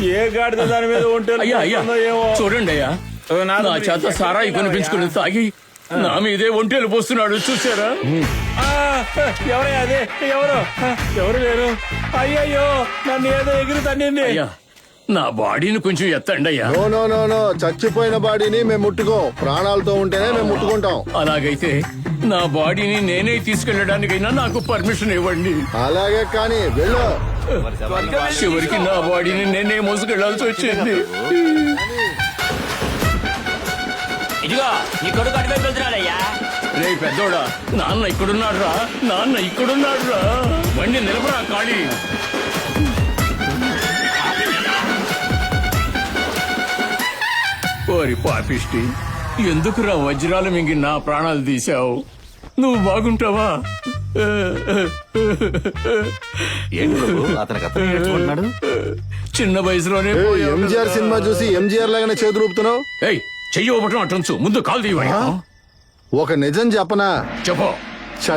ఏ గాడిద దాని మీద ఉంటే అయ్యా అయ్యా చూడండి అయ్యా, నా చేత సారాయి కొనిపించుకుని తాగి నా మీదే ఒంటేలు పోస్తున్నాడు చూసారా? ఎవరయ్యా అదే? ఎవరు లేరు. అయ్యయ్యో నన్ను ఏదో ఎగిరి తన్నింది. అయ్యా నా బాడీని కొంచెం ఎత్తండి అయ్యా. నో చచ్చిపోయిన బాడీని మేము ముట్టుకోం, ప్రాణాలతో ఉంటేనే మేము ముట్టుకుంటాం. అలాగైతే నా బాడీని నేనే తీసుకెళ్ళడానికైనా నాకు పర్మిషన్ ఇవ్వండి. అలాగే కానీ వెళ్ళు. చివరికి నా బాడీని నేనే మోసుకెళ్లాల్సి వచ్చింది. ఇదిగో నీ కొడుకు అటువైపు వెళ్తున్నాడయ్యా. రే పెద్దోడా, నాన్న ఇక్కడున్నాడు రా. బండి నిలబడా ఖాళీ. ఓరి పాపిష్టి, ఎందుకురా వజ్రాలు మింగి నా ప్రాణాలు తీశావు? నువ్వు బాగుంటావా? చిన్న వయసులోనే ఎంజీఆర్ సినిమా చూసి ఎంజీఆర్ లాగానే చేతులు ఊపుతున్నావు. చెయ్యి ఒకటం అటుంచు, ముందు కాలు తీయవయ్యా. ఒక నిజం చెప్పనా? చెప్పు.